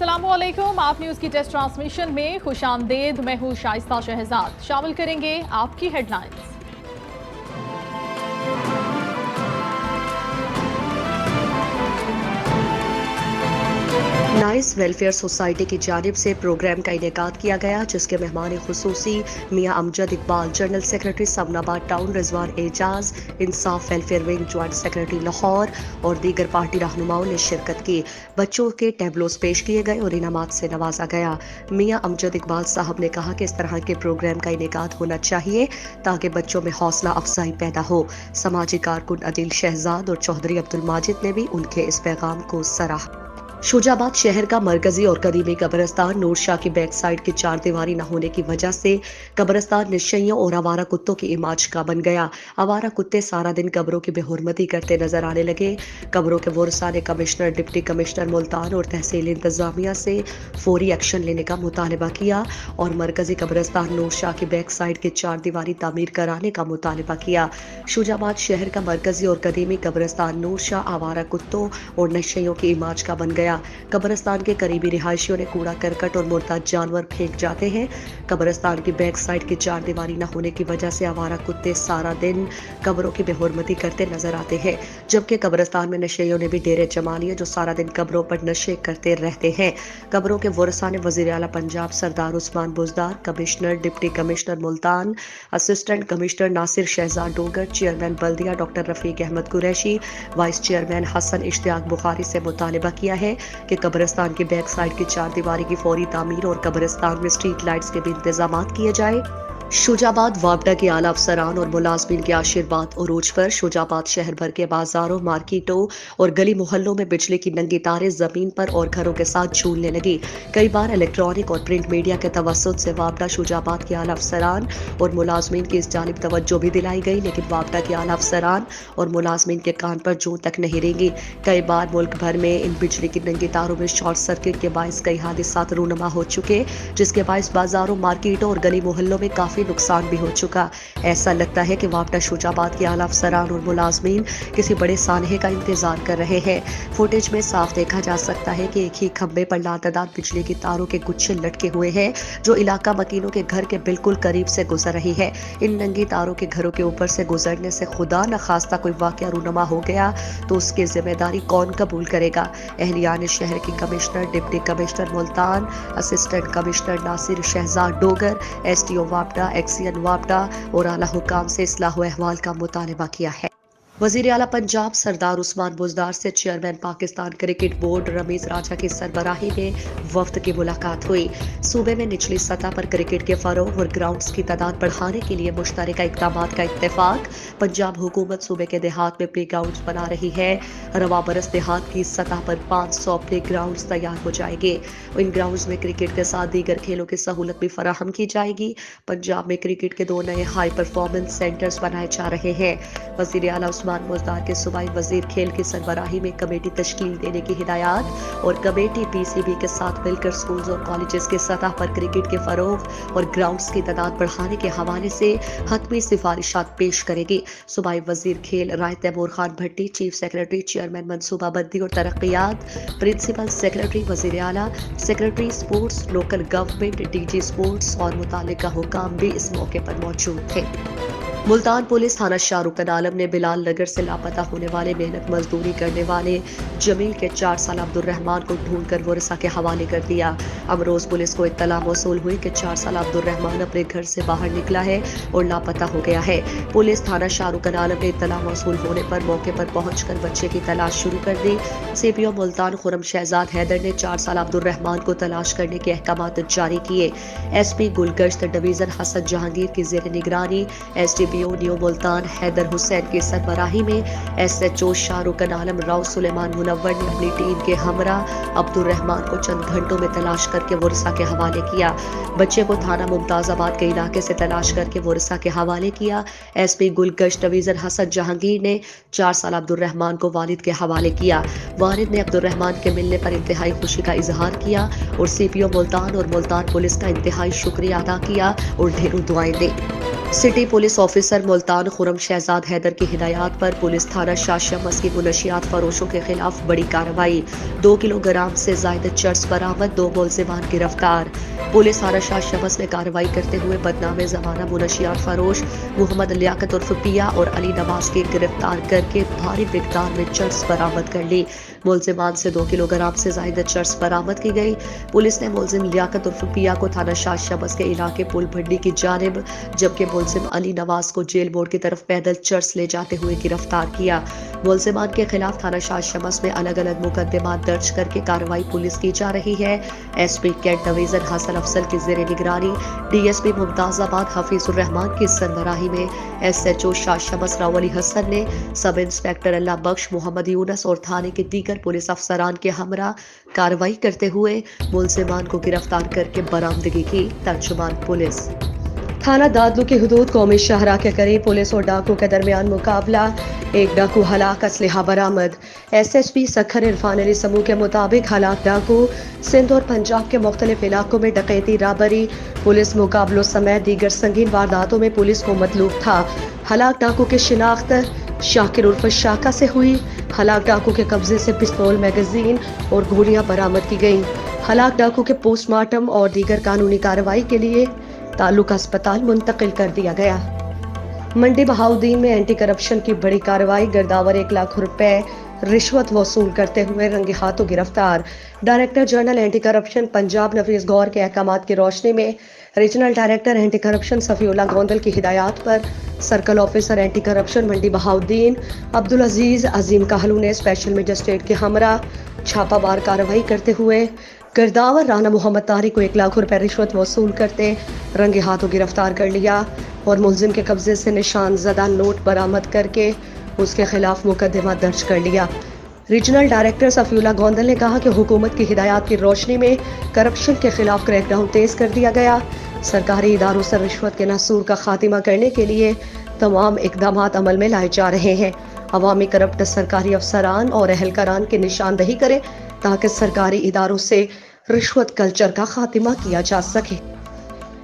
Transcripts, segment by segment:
अस्सलाम वालेकुम। आप न्यूज़ की टेस्ट ट्रांसमिशन में खुश आमदेद। मैं हूँ शाइस्ता शहजाद। शामिल करेंगे आपकी हेडलाइंस। नाइस वेलफेयर सोसाइटी की जानिब से प्रोग्राम का इनेकाद किया गया, जिसके मेहमान खुसूसी Mian Amjad Iqbal, general secretary Samanabad town Rizwan Ejaz, Insaf welfare wing joint secretary Lahore और दीगर पार्टी रहनुमाओं ने शिरकत की। बच्चों के टेबलोस पेश किए गए और इनामात से नवाजा गया। मियाँ अमजद इकबाल साहब ने कहा कि इस तरह के प्रोग्राम का इनेकाद होना चाहिए ताकि बच्चों में हौसला अफजाई पैदा हो। समाजी कारकुन अदिल शहजाद और चौधरी अब्दुल माजिद ने भी उनके इस पैगाम को सराहा। शुजाबाद शहर का मरकजी और कदीमी कब्रिस्तान नूर शाह की बैक साइड की चार दीवारी न होने की वजह से कब्रिस्तान निश्चयों और आवारा कुत्तों की इमाज का बन गया। आवारा कुत्ते सारा दिन कब्रों की बेहुरमती करते नजर आने लगे। कब्रों के वर्सा ने कमिश्नर, डिप्टी कमिश्नर मुल्तान और तहसील इंतजामिया से फौरी एक्शन लेने का मुतालबा किया और मरकजी कब्रिस्तान नूर शाह की बैक साइड की चार दीवारी तामीर कराने का मुतालबा किया। शुजाबाद शहर का मरकजी और कदीमी कब्रिस्तान नूर शाह आवारा कुत्तों और नशइयों की इमाज का बन गया। कब्रिस्तान के करीबी रिहायशियों ने कूड़ा करकट और मुर्ताद जानवर फेंक जाते हैं। कब्रिस्तान की बैक साइड की चार दीवारी न होने की वजह से आवारा कुत्ते सारा दिन कब्रों की बेहुरमती करते नजर आते हैं, जबकि कब्रिस्तान में नशेइयों ने भी डेरे जमा लिए जो सारा दिन कब्रों पर नशे करते रहते हैं। कब्रों के वर्सा ने वजीर आला Punjab Sardar Usman Buzdar, commissioner, deputy commissioner Multan, assistant commissioner Nasir Shahzad Dogar, chairman बल्दिया doctor Rafiq Ahmad Qureshi, vice chairman Hassan Ishtiaq Bukhari से मुतालबा किया है कि कब्रिस्तान की बैक साइड की चार दीवारी की फौरी तामीर और कब्रिस्तान में स्ट्रीट लाइट्स के भी इंतजाम किए जाए। शुजाबाद वापडा के आला अफसरान और मुलाजमीन के आशीर्वाद उरूज पर शुजाबाद शहर भर के बाजारों, मार्केटों और गली मोहल्लों में बिजली की नंगी तारें जमीन पर और घरों के साथ झूलने लगी। कई बार इलेक्ट्रॉनिक और प्रिंट मीडिया के तवस्सुत से वापडा शुजाबाद के आला अफसरान और मुलाजमीन की इस जानिब तवज्जो भी दिलाई गई, लेकिन वापडा के आला अफसरान और मुलाजमीन के कान पर जूं तक नहीं रेंगी। कई बार मुल्क भर में इन बिजली की नंगी तारों में शॉर्ट सर्किट के बायस कई हादिसात रूनमा हो चुके, जिसके बायस बाजारों, मार्केटों और गली मोहल्लों में काफी नुकसान भी हो चुका। ऐसा लगता है कि वापडा शुजाबाद के आला अफसरान और मुलाजमीन किसी बड़े सानहे का इंतजार कर रहे हैं। फुटेज में साफ देखा जा सकता है कि एक ही खंबे पर लातदार बिजली की तारों के गुच्छे लटके हुए हैं जो इलाका मकीनों के घर के बिल्कुल करीब से गुजर रही है। इन नंगी तारों के घरों के ऊपर से गुजरने से खुदा न खास्ता कोई वाकया रूनमा हो गया तो उसकी जिम्मेदारी कौन कबूल करेगा। एहलियान शहर की commissioner, deputy commissioner Multan, assistant commissioner Nasir Shahzad Dogar, SDO वापडा, XEN वापडा और आला हुकाम से इस्लाह व अहवाल का मुतालबा किया है। वजीर आला पंजाब सरदार उस्मान बुजदार से chairman Pakistan cricket board Ramiz Raja की सरबराही में वफ्द की मुलाकात हुई। सूबे में निचली सतह पर क्रिकेट के फरोग और ग्राउंड्स की तादाद बढ़ाने के लिए मुश्तरका इक़दामात का इत्तेफाक। पंजाब हुकूमत सूबे के देहात में प्ले ग्राउंड बना रही है। रवा बरस देहात की सतह पर 500 प्ले ग्राउंड तैयार हो जाएंगे। इन ग्राउंड में क्रिकेट के साथ दीगर खेलों की सहूलत भी फराहम की जाएगी। पंजाब में क्रिकेट के 2 नए हाई परफॉर्मेंस सेंटर्स बनाए जा रहे हैं। वजीर आला उस्मान बुजदार के सूबाई वजीर खेल की सरबराही में कमेटी तश्कील देने की हिदायत और कमेटी PCB के साथ मिलकर स्कूल्स और कॉलेजेस के सतह पर क्रिकेट के फरोग और ग्राउंड्स की तादाद बढ़ाने के हवाले से हतमी सिफारिशात पेश करेगी। सूबाई वजीर खेल राय तैमूर खान भट्टी, चीफ सेक्रेटरी चेयरमैन मनसूबाबंदी और तरक्यात, प्रिंसिपल सेक्रेटरी वजीर आला, secretary sports, local government, DG sports और मुतालिका हुकाम भी इस मौके पर मौजूद थे। मुल्तान पुलिस थाना शाहरुख आलम ने बिलाल नगर से लापता होने वाले मेहनत मजदूरी करने वाले जमील के 4 साल अब्दुर्रहमान को ढूंढकर वरसा के हवाले कर दिया। अमरोज पुलिस को इत्तला मौसूल हुई कि 4 साल अब्दुर्रहमान अपने घर से बाहर निकला है और लापता हो गया है। पुलिस थाना शाहरुख आलम ने इत्तला मौसूल होने पर मौके पर पहुंचकर बच्चे की तलाश शुरू कर दी। CPO मुल्तान खुरम शहजाद हैदर ने 4 साल अब्दुर्रहमान को तलाश करने के अहकामात जारी किए। SP गुलगश्त डिवीजन हसन जहांगीर की जेर निगरानी SDPO न्यू मुल्तान हैदर हुसैन की सरबराही में SHO शाहरुख आलम राव सुलेमान मुनव्वर ने अपनी टीम के हमरा अब्दुर्रहमान को चंद घंटों में तलाश करके वरसा के हवाले किया। बच्चे को थाना मुमताजाबाद के इलाके से तलाश करके वरसा के हवाले किया। SP गुलगश्त डिवीजन हसन जहांगीर ने 4 साल अब्दुर्रहमान को वालिद के हवाले किया। वालिद ने अब्दुर्रहमान के मिलने पर इंतहाई खुशी का इजहार किया और CPO मुल्तान और मुल्तान पुलिस का इंतहाई शुक्रिया अदा किया और ढेरों दुआएं दी। City police officer Multan Khurram Shahzad Haider की हिदायत पर पुलिस थाना शाह शमस की मुनशियात फरोशों के खिलाफ बड़ी कार्रवाई। 2 किलोग्राम से ज्यादा चर्स बरामद, 2 मुलजिमान गिरफ्तार। पुलिस थाना शाह शमस में कार्रवाई करते हुए बदनामे जमाना मुनशियात फरोश मोहम्मद लियाकत उर्फ पिया और अली नवाज के गिरफ्तार करके भारी मिकदार में चर्स बरामद कर ली। मुलजिमान से 2 किलोग्राम से ज्यादा चर्स बरामद की गई। पुलिस ने मुलजिम लियाकत उर्फ पिया को थाना शाह शमस के इलाके पुल भंडी की जानिब, जबकि मुलजिम अली नवाज को जेल बोर्ड की तरफ पैदल चर्स ले जाते हुए गिरफ्तार किया। मुलजिमान के खिलाफ थाना शाह शमस में अलग अलग मुकदमात दर्ज करके कार्रवाई पुलिस की जा रही है। SP cantt division Hasan Afzal की जेर निगरानी, डीएसपी मुमताजाबाद हफीजुर रहमान की सरबराही में एसएचओ शाह शमस राव अली हसन ने सब इंस्पेक्टर अल्लाह बख्श, मोहम्मद यूनस और थाने के दीगर पुलिस अफसरान के हमरा कार्रवाई करते हुए मुलजिमान को गिरफ्तार करके बरामदगी की। तर्जुमान पुलिस थाना दादलू की हुदूद कौमी शाहरा के करीब पुलिस और डाकू के दरमियान मुकाबला, एक डाकू हलाक, असलहा बरामद। एसएसपी सखर इरफान अली समूह के मुताबिक हलाक डाकू सिंध और पंजाब के मुख्तलिफ इलाकों में डकैती, राबरी, पुलिस मुकाबलों समेत दीगर संगीन वारदातों में पुलिस को मतलूब था। हलाक डाकू की शिनाख्त शाकिर उर्फ शाका से हुई। हलाक डाकू के कब्जे से पिस्तौल, मैगजीन और गोलियां बरामद की गईं। हलाक डाकू के पोस्टमार्टम और दीगर कानूनी कार्रवाई के लिए ताल्लुका अस्पताल मुंतकिल कर दिया गया। मंडी बहाउद्दीन में एंटी करप्शन की बड़ी कार्रवाई, गिरदावर 1 लाख रुपए रिश्वत वसूल करते हुए रंगे हाथों गिरफ्तार। Director general anti corruption Punjab Nafees Gaur के अहकामात की रोशनी में regional director anti corruption Safiullah Gondal की हिदायत पर circle officer anti corruption Mandi Bahauddin Abdul Aziz Azeem Kahlu ने स्पेशल मजिस्ट्रेट के हमरा छापामार कार्रवाई करते हुए गिरदावर राना मोहम्मद तारिक को 1 लाख रुपए रिश्वत वसूल करते रंगे हाथों गिरफ्तार कर लिया और मुलजिम के कब्जे से निशान ज़दा नोट बरामद करके उसके खिलाफ मुकदमा दर्ज कर लिया। रीजनल डायरेक्टर सफीउल्लाह गोंदल ने कहा कि हुकूमत की हिदायत की रोशनी में करप्शन के खिलाफ क्रैकडाउन तेज कर दिया गया। सरकारी इदारों से रिश्वत के नासूर का खात्मा करने के लिए तमाम इकदाम अमल में लाए जा रहे हैं। अवामी करप्ट सरकारी अफसरान और अहलकारान की निशानदही करें ताकि सरकारी इदारों से रिश्वत कल्चर का खात्मा किया जा सके।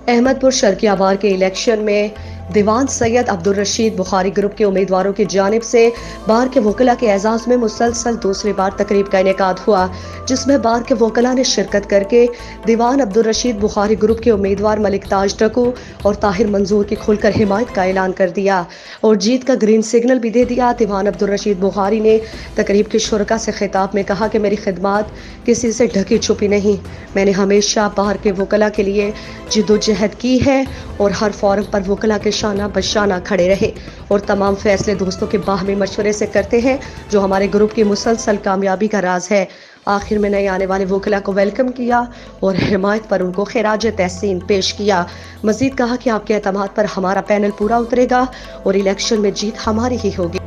अहमदपुर शर्कियाबाद के इलेक्शन में दीवान सैयद अब्दुल रशीद बुखारी ग्रुप के उम्मीदवारों की जानिब से बार के वकला के एजाज में मुसलसल दूसरी बार तकरीब का इनेकाद हुआ, जिसमें बार के वकला ने शिरकत करके दीवान अब्दुल रशीद बुखारी ग्रुप के उम्मीदवार मलिक ताज टकू और ताहिर मंजूर की खुलकर हिमायत का ऐलान कर दिया और जीत का ग्रीन सिग्नल भी दे दिया। दीवान अब्दुल रशीद बुखारी ने तकरीब के शुरका से खिताब में कहा कि मेरी खिदमत किसी से ढकी छुपी नहीं, मैंने हमेशा बार के वकला के लिए जिद्दोजहद की है और हर फोरम पर वकला के शाना बशाना खड़े रहे और तमाम फैसले दोस्तों के बाहमी मशवरे से करते हैं, जो हमारे ग्रुप की मुसलसल कामयाबी का राज है। आखिर में नए आने वाले वकला को वेलकम किया और हिमायत पर उनको खिराज तहसीन पेश किया। मजीद कहा कि आपके एतमाद पर हमारा पैनल पूरा उतरेगा और इलेक्शन में जीत हमारी ही होगी।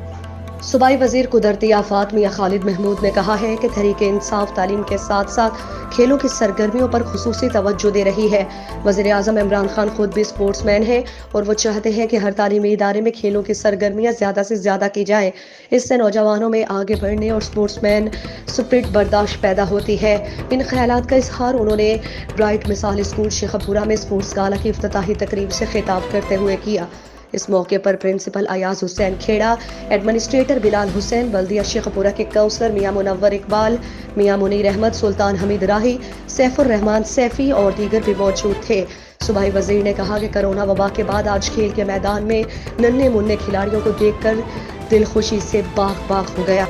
सूबाई वजीर कुदरती आफात मियां खालिद महमूद ने कहा है कि तहरीक इंसाफ तालीम के साथ साथ खेलों की सरगर्मियों पर खुसूसी तवज्जो दे रही है। वजीर आजम इमरान खान खुद भी स्पोर्ट्समैन हैं और वो चाहते हैं कि हर तालीमी इदारे में खेलों की सरगर्मियां ज़्यादा से ज़्यादा की जाए। इससे नौजवानों में आगे बढ़ने और स्पोर्ट्समैन स्पिरिट बर्दाश्त पैदा होती है। इन ख्यालात का इजहार उन्होंने ब्राइट मिसाल स्कूल शेखपुरा में स्पोर्ट्स गाला की इफ्तिताही तकरीब से खिताब करते हुए किया। इस मौके पर प्रिंसिपल अयाज हुसैन खेड़ा, एडमिनिस्ट्रेटर बिलाल हुसैन, बल्दिया शेखपुरा के काउंसलर मियां मुनव्वर इकबाल, मियां मुनीर अहमद, सुल्तान हमीद राही, सैफुर रहमान सैफी और दीगर भी मौजूद थे। सूबाई वजीर ने कहा कि कोरोना वबा के बाद आज खेल के मैदान में नन्हे मुन्ने खिलाड़ियों को देखकर दिल खुशी से बाग बाग हो गया।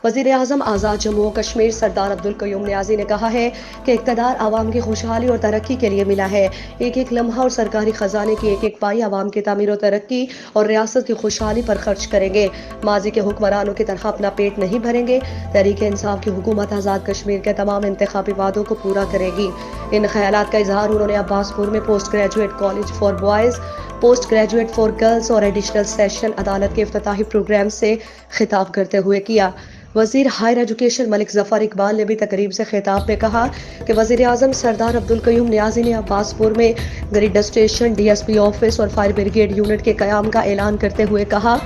वज़ीर आज़म आज़ाद जम्मू और कश्मीर सरदार अब्दुल कयूम नियाज़ी ने कहा है कि इक़्तिदार आवाम की खुशहाली और तरक्की के लिए मिला है। एक एक लम्हा और सरकारी ख़जाने की एक एक पाई आवाम की तामीर और तरक्की और रियासत की खुशहाली पर खर्च करेंगे। माजी के हुक्मरानों की तरह अपना पेट नहीं भरेंगे। तहरीक इंसाफ की हुकूमत आज़ाद कश्मीर के तमाम इंतखाबी वादों को पूरा करेगी। इन ख्यालात का इजहार उन्होंने अब्बासपुर में post graduate college for boys, post graduate for girls और एडिशनल सेशन अदालत के इफ्तिताही प्रोग्राम से खिताब करते हुए किया। वज़ीर हायर एजुकेशन मलिक ज़फ़र इकबाल ने भी तकरीब से खिताब में कहा कि वज़ीर आज़म सरदार अब्दुल कयूम नियाज़ी ने अब्बासपुर में ग्रेड स्टेशन, DSP ऑफिस और फायर ब्रिगेड यूनिट के क़याम का ऐलान करते हुए कहा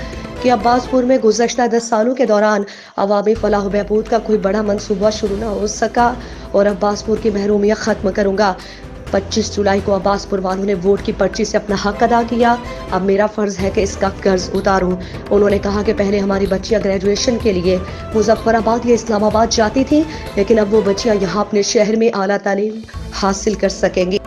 कि अब्बासपुर में गुज़श्ता 10 सालों के दौरान अवामी फलाह बहबूद का कोई बड़ा मंसूबा शुरू न हो सका और अब्बासपुर की महरूमियत ख़त्म करूँगा। 25 जुलाई को अब्बासपुर वालों ने वोट की पर्ची से अपना हक अदा किया। अब मेरा फर्ज है कि इसका कर्ज उतारूं। उन्होंने कहा कि पहले हमारी बच्चियां ग्रेजुएशन के लिए मुजफ्फराबाद या इस्लामाबाद जाती थी, लेकिन अब वो बच्चियां यहाँ अपने शहर में आला तालीम हासिल कर सकेंगी।